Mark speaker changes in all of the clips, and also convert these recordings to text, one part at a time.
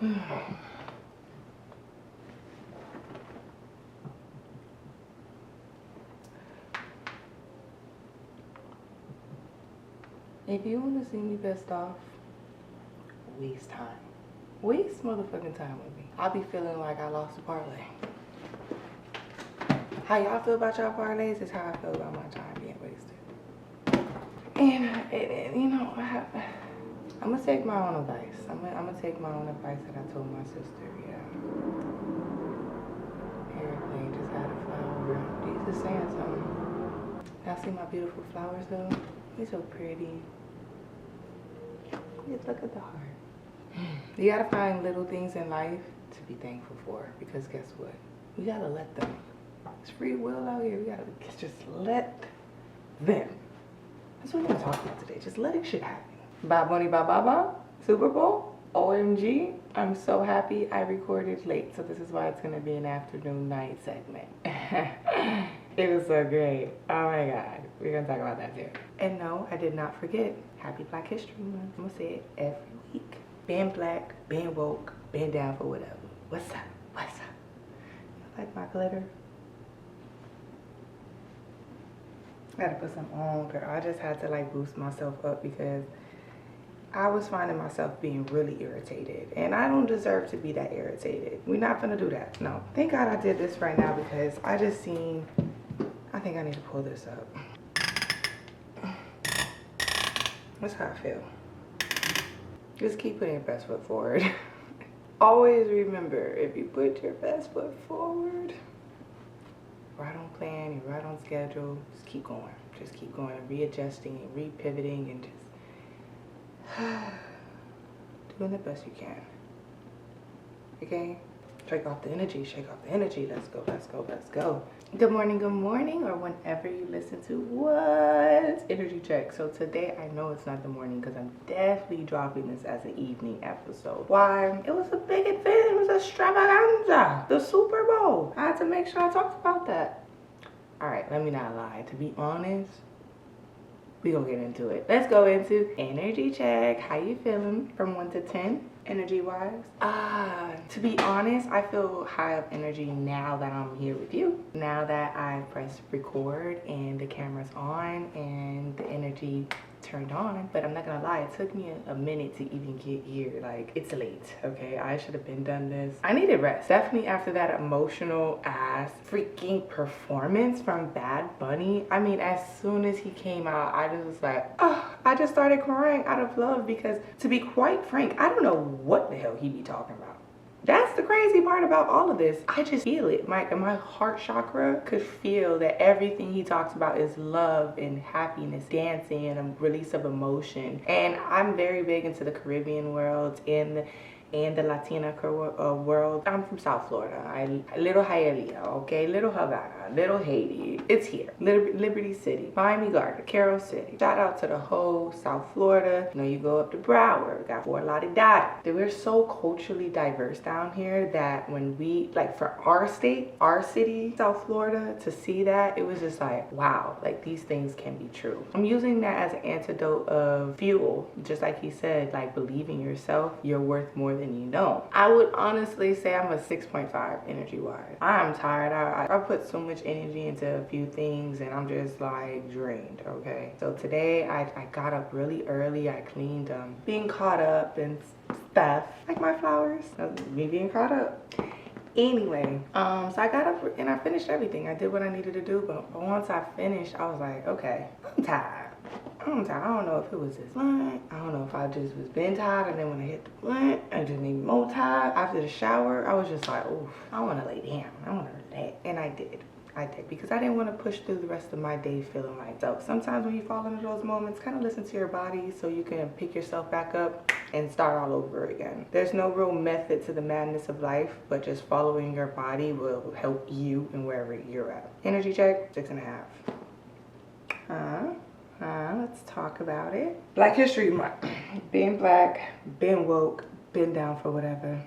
Speaker 1: If you want to see me pissed off, waste time. Waste motherfucking time with me. I be feeling like I lost a parlay. How y'all feel about y'all parlays is how I feel about my time being wasted. And you know, I'm gonna take my own advice. I'm gonna take my own advice that I told my sister. Yeah. Airplane just had a flower. These is saying something. Y'all see my beautiful flowers though? They're so pretty. Just look at the heart. You gotta find little things in life to be thankful for, because guess what? We gotta let them. It's free will out here. We gotta just let them. That's what we're gonna talk about today. Just letting shit happen. Bad Bunny, ba ba ba. Super Bowl. OMG. I'm so happy I recorded late, so this is why it's gonna be an afternoon night segment. It was so great. Oh my God. We're gonna talk about that too. And no, I did not forget. Happy Black History Month. I'm gonna say it every week. Being black, being woke, being down for whatever. What's up? What's up? You like my glitter? I gotta put some on, girl. I just had to like boost myself up because I was finding myself being really irritated, and I don't deserve to be that irritated. We're not gonna do that. No. Thank God I did this right now because I just seen, I think I need to pull this up. That's how I feel. Just keep putting your best foot forward. Always remember, if you put your best foot forward, right on plan, you're right on schedule, just keep going. Just keep going and readjusting and repivoting and just doing the best you can. Okay? Shake off the energy, shake off the energy. Let's go, let's go, let's go. Good morning, or whenever you listen to what? Energy check. So today I know it's not the morning because I'm definitely dropping this as an evening episode. Why? It was a big event. It was extravaganza. The Super Bowl. I had to make sure I talked about that. All right, let me not lie. To be honest, we gonna get into it. Let's go into energy check. How you feeling from 1 to 10? Energy wise? To be honest, I feel high of energy now that I'm here with you. Now that I pressed record and the camera's on and the energy turned on. But I'm not gonna lie, it took me a minute to even get here. Like, it's late, okay? I should have been done this. I needed rest. Definitely after that emotional ass freaking performance from Bad Bunny. I mean, as soon as he came out, I just was like, oh, I just started crying out of love because, to be quite frank, I don't know what the hell he be talking about. That's the crazy part about all of this. I just feel it. My heart chakra could feel that everything he talks about is love and happiness, dancing, and a release of emotion. And I'm very big into the Caribbean world and the Latina world. I'm from South Florida. Little Hialeah, okay? Little Havana, Little Haiti. It's here. Liberty City, Miami Gardens, Carol City. Shout out to the whole South Florida. You know, you go up to Broward, got Fort Lauderdale. We're so culturally diverse down here that when we, like, for our state, our city, South Florida, to see that, it was just like, wow, like, these things can be true. I'm using that as an antidote of fuel, just like he said, like, believe in yourself, you're worth more than you know. I would honestly say I'm a 6.5 energy wise. I'm tired. I put so much energy into a few things and I'm just like drained, okay? So today I got up really early. I cleaned, being caught up and stuff. Like my flowers, me being caught up. Anyway, so I got up and I finished everything. I did what I needed to do, but once I finished, I was like, okay, I'm tired. I don't know if it was this blunt. I don't know if I just was been tired, and then when I hit the blunt, I just made me more tired. After the shower, I was just like, oof, I want to lay down. I want to relax. And I did. Because I didn't want to push through the rest of my day feeling like so. Sometimes when you fall into those moments, kind of listen to your body so you can pick yourself back up and start all over again. There's no real method to the madness of life, but just following your body will help you in wherever you're at. Energy check, 6.5. Let's talk about it. Black History Month. Being black, being woke, been down for whatever.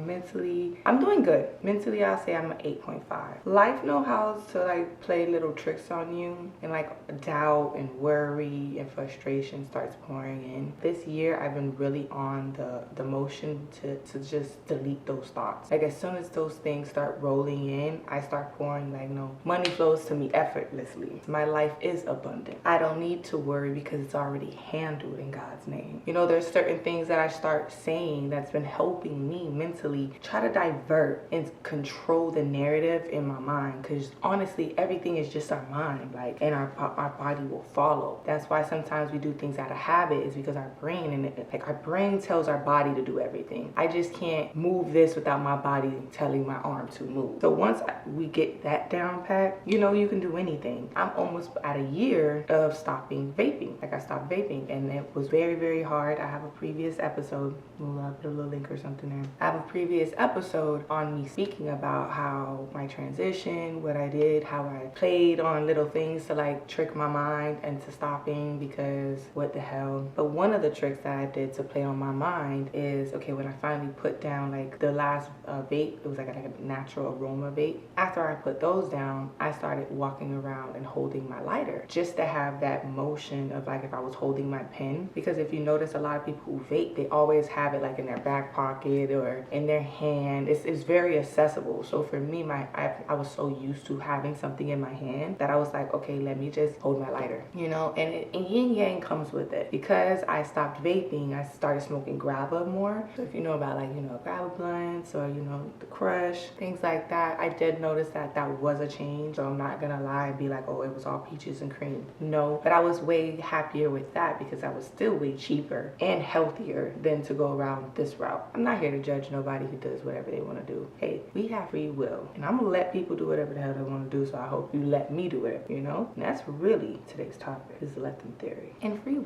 Speaker 1: Mentally, I'm doing good. Mentally, I'll say I'm an 8.5. Life know how to like play little tricks on you, and like doubt and worry and frustration starts pouring in. This year, I've been really on the motion to just delete those thoughts. Like as soon as those things start rolling in, I start pouring like, no, money flows to me effortlessly. My life is abundant. I don't need to worry because it's already handled in God's name. You know, there's certain things that I start saying that's been helping me mentally try to divert and control the narrative in my mind, because honestly everything is just our mind, like, and our body will follow. That's why sometimes we do things out of habit, is because our brain, and like our brain tells our body to do everything. I just can't move this without my body telling my arm to move. So once we get that down pat, you know, you can do anything. I'm almost at a year of stopping vaping. Like I stopped vaping and it was very, very hard. I have a previous episode, I'll put a little link or something there. I have a previous episode on me speaking about how my transition, what I did, how I played on little things to like trick my mind into stopping, because what the hell. But one of the tricks that I did to play on my mind is, okay, when I finally put down like the last vape, it was like a natural aroma vape. After I put those down, I started walking around and holding my lighter just to have that motion of like if I was holding my pen. Because if you notice, a lot of people who vape, they always have it like in their back pocket or in their hand. It's very accessible. So for me, I was so used to having something in my hand that I was like, okay, let me just hold my lighter, you know. And yin yang comes with it. Because I stopped vaping, I started smoking grabba more. So if you know about like, you know, grabba blunts or, you know, the crush, things like that, I did notice that was a change. So I'm not gonna lie and be like, oh, it was all peaches and cream. No, but I was way happier with that because I was still way cheaper and healthier than to go around this route. I'm not here to judge nobody who does whatever they want to do. Hey, we have free will, and I'm gonna let people do whatever the hell they want to do, so I hope you let me do it, you know. And that's really today's topic, is let them theory. And free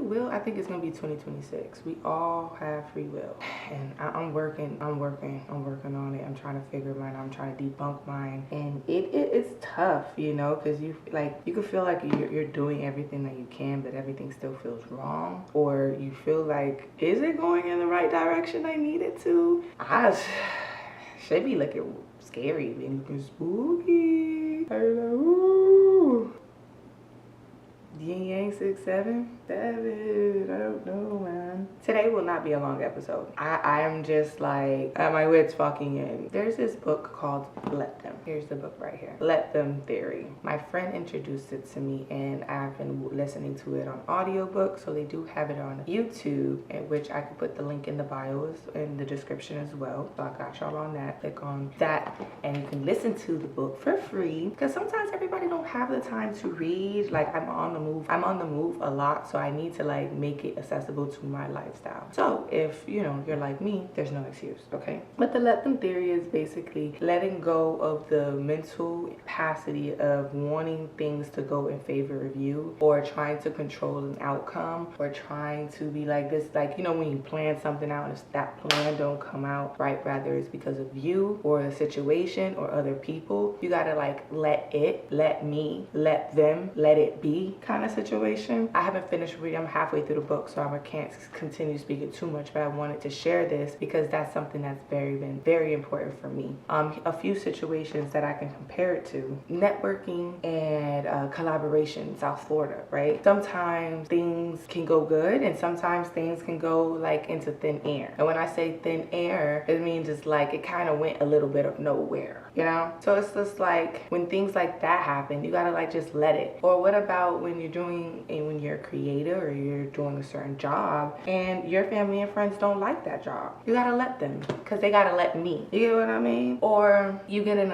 Speaker 1: will, I think it's gonna be 2026. We all have free will, and I'm working on it. I'm trying to figure mine out. I'm trying to debunk mine, and it's tough, you know, because you can feel like you're doing everything that you can, but everything still feels wrong, or you feel like, is it going in the right direction I need it to? I should be looking scary and looking spooky. I was like, ooh. Yin Yang 6, 7? 7. I don't know, man. Today will not be a long episode. I am just like at my wits fucking end. There's this book called Let Them. Here's the book right here. Let Them Theory. My friend introduced it to me, and I've been listening to it on audiobook. So they do have it on YouTube, in which I could put the link in the bios in the description as well. So I got y'all on that. Click on that and you can listen to the book for free, because sometimes everybody don't have the time to read. Like I'm on the move a lot, so I need to like make it accessible to my lifestyle. So if you know you're like me, there's no excuse, okay? But the Let Them Theory is basically letting go of the mental capacity of wanting things to go in favor of you, or trying to control an outcome, or trying to be like this, like, you know, when you plan something out and if that plan don't come out right, rather it's because of you or a situation or other people, you gotta like let them, let it be kind of situation. I haven't finished reading. I'm halfway through the book, so I can't continue speaking too much, but I wanted to share this because that's something that's been very important for me. A few situations that I can compare it to: networking and collaboration in South Florida, right? Sometimes things can go good and sometimes things can go like into thin air. And when I say thin air, it means it's like it kind of went a little bit of nowhere, you know? So it's just like when things like that happen, you gotta like just let it. Or what about when when you're a creator or you're doing a certain job and your family and friends don't like that job? You gotta let them, because they gotta let me. You get what I mean? Or you get in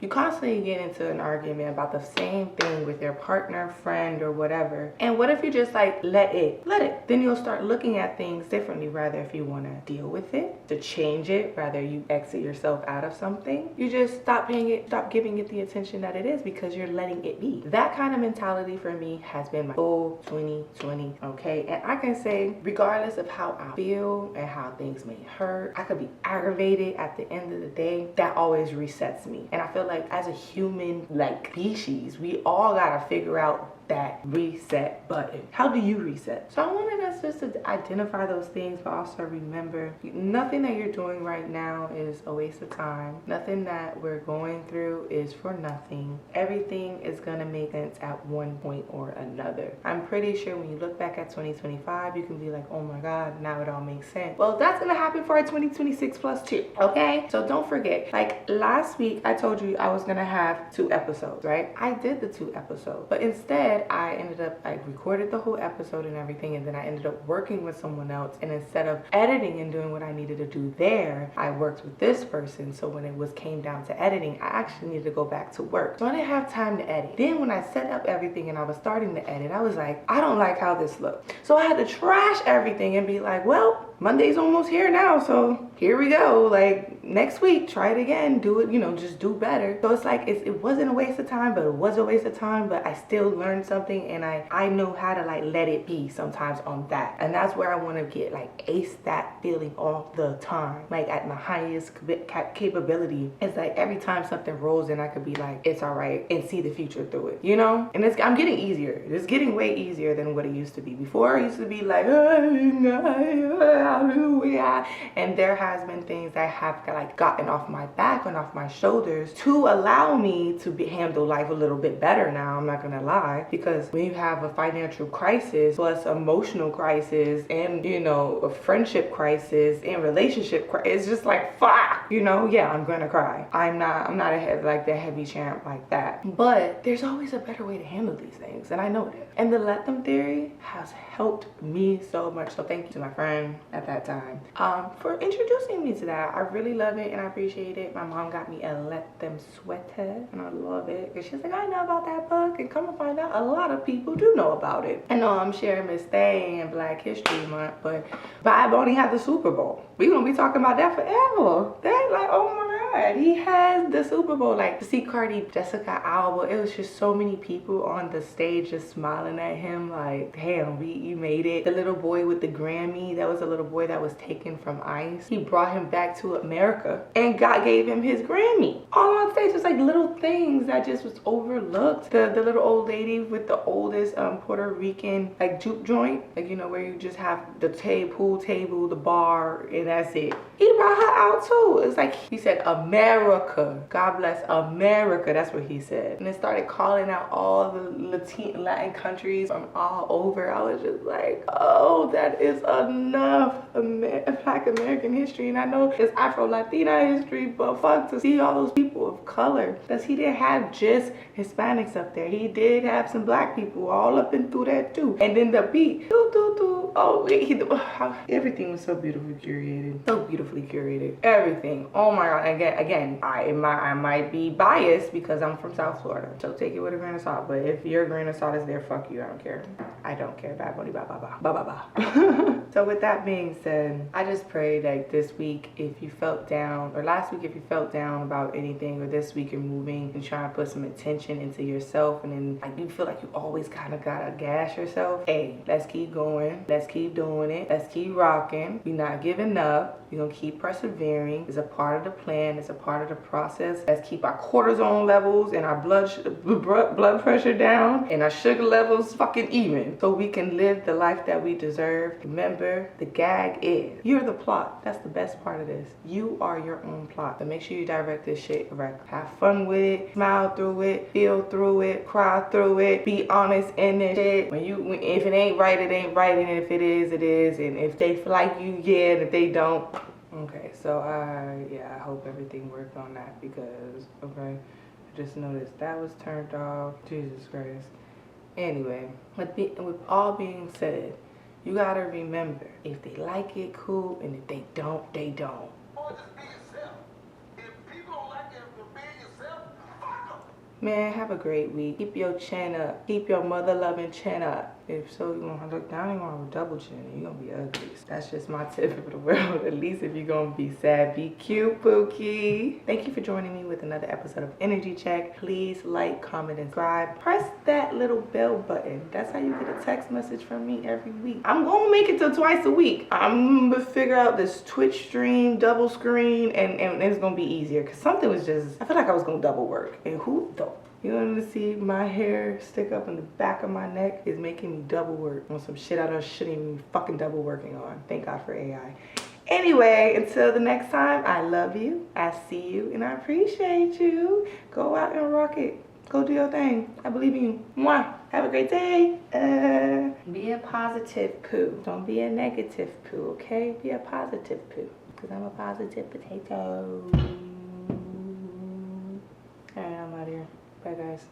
Speaker 1: you constantly get into an argument about the same thing with your partner, friend, or whatever. And what if you just like let it? Then you'll start looking at things differently. Rather, if you want to deal with it, to change it, rather you exit yourself out of something, you just stop giving it the attention that it is, because you're letting it be. That kind of mentality for me has been my full 2020, okay? And I can say, regardless of how I feel and how things may hurt, I could be aggravated. At the end of the day, that always resets me. And I feel like as a human like species, we all gotta figure out that reset button. How do you reset? So I wanted us just to identify those things, but also remember nothing that you're doing right now is a waste of time. Nothing that we're going through is for nothing. Everything is gonna make sense at one point or another. I'm pretty sure when you look back at 2025, you can be like, oh my God, now it all makes sense. Well, that's gonna happen for our 2026 plus too, okay? So don't forget, like last week, I told you I was gonna have 2 episodes, right? I did the 2 episodes, but instead I ended up, I recorded the whole episode and everything, and then I ended up working with someone else, and instead of editing and doing what I needed to do there, I worked with this person. So when it came down to editing, I actually needed to go back to work, so I didn't have time to edit. Then when I set up everything and I was starting to edit, I was like, I don't like how this looked, so I had to trash everything and be like, well, Monday's almost here now, so here we go. Like next week, try it again, do it, you know, just do better. So it's like, it wasn't a waste of time, but it was a waste of time, but I still learned something, and I know how to like let it be sometimes on that. And that's where I want to get, like, ace that feeling all the time, like at my highest capability. It's like every time something rolls in, I could be like, it's all right, and see the future through it, you know? And I'm getting easier. It's getting way easier than what it used to be. Before, I used to be like, and there has been things that have like gotten off my back and off my shoulders to allow me to handle life a little bit better now. I'm not gonna lie, because when you have a financial crisis plus emotional crisis and, you know, a friendship crisis and relationship crisis, it's just like, fuck, you know? Yeah, I'm gonna cry. I'm not the heavy champ like that, but there's always a better way to handle these things, and I know that. And the let them theory has helped me so much. So thank you to my friend at that time for introducing me to that. I really love it and I appreciate it. My mom got me a Let Them sweater, and I love it because she's like, I know about that book, and come to find out, a lot of people do know about it. I know I'm sharing Miss Thing and Black History Month, but Bob only had the Super Bowl. We're gonna be talking about that forever. They're like, oh my God, he has the Super Bowl. Like, to see Cardi, Jessica Alba, it was just so many people on the stage just smiling at him like, damn, you made it. The little boy with the Grammy, that was a little boy that was taken from ICE. He brought him back to America, and God gave him his Grammy. All on stage was like little things that just was overlooked. The little old lady with the oldest Puerto Rican like juke joint, like, you know, where you just have the pool table, the bar, and that's it. He brought her out too. It's like, he said, America. God bless America. That's what he said. And it started calling out all the Latin countries from all over. I was just like, oh, that is enough Black American history. And I know it's Afro-Latina history, but fuck, to see all those people of color. Because he didn't have just Hispanics up there. He did have some Black people all up and through that too. And then the beat, everything was so beautifully curated. So beautifully curated. Everything. Oh my God. Again, I might be biased because I'm from South Florida. So take it with a grain of salt. But if your grain of salt is there, fuck you. I don't care. I don't care. Bad bunny, bye, bye, bye. Bye, bye, bye. So with that being said, I just pray that this week, if you felt down, or last week if you felt down about anything, or this week you're moving and trying to put some attention into yourself, and then like you feel like you always kind of gotta gas yourself, hey, let's keep going. Let's keep doing it. Let's keep rocking. We're not giving up. We're gonna keep persevering. It's a part of the plan. It's a part of the process. Let's keep our cortisone levels and our blood pressure down, and our sugar levels fucking even, so we can live the life that we deserve. Remember, the gag is, you're the plot. That's the best part of this. You are your own plot. So make sure you direct this shit correctly. Have fun with it. Smile through it. Feel through it. Cry through it. Be honest in this shit. If it ain't right, it ain't right, and if it is, it is. And if they like you, yeah, and if they don't, okay. So I hope everything worked on that, because okay, I just noticed that was turned off. Jesus Christ. Anyway, with all being said, you gotta remember, if they like it, cool, and if they don't, they don't. Or just be yourself. If people don't like it for being yourself, fuck them. Man, have a great week. Keep your chin up. Keep your mother-loving chin up. If so, you're gonna look down, you're gonna have a double chin, and you're gonna be ugly. That's just my tip of the world. At least if you're gonna be sad, be cute, Pookie. Thank you for joining me with another episode of Energy Check. Please like, comment, and subscribe. Press that little bell button. That's how you get a text message from me every week. I'm gonna make it till twice a week. I'm gonna figure out this Twitch stream, double screen, and it's gonna be easier, because something was just, I feel like I was gonna double work. And who the You want to see my hair stick up in the back of my neck is making me double work on some shit I shouldn't even be fucking double working on. Thank God for AI. Anyway, until the next time, I love you, I see you, and I appreciate you. Go out and rock it. Go do your thing. I believe in you. Mwah. Have a great day. Be a positive poo. Don't be a negative poo, okay? Be a positive poo. Because I'm a positive potato. Alright, I'm out of here. Bye, guys.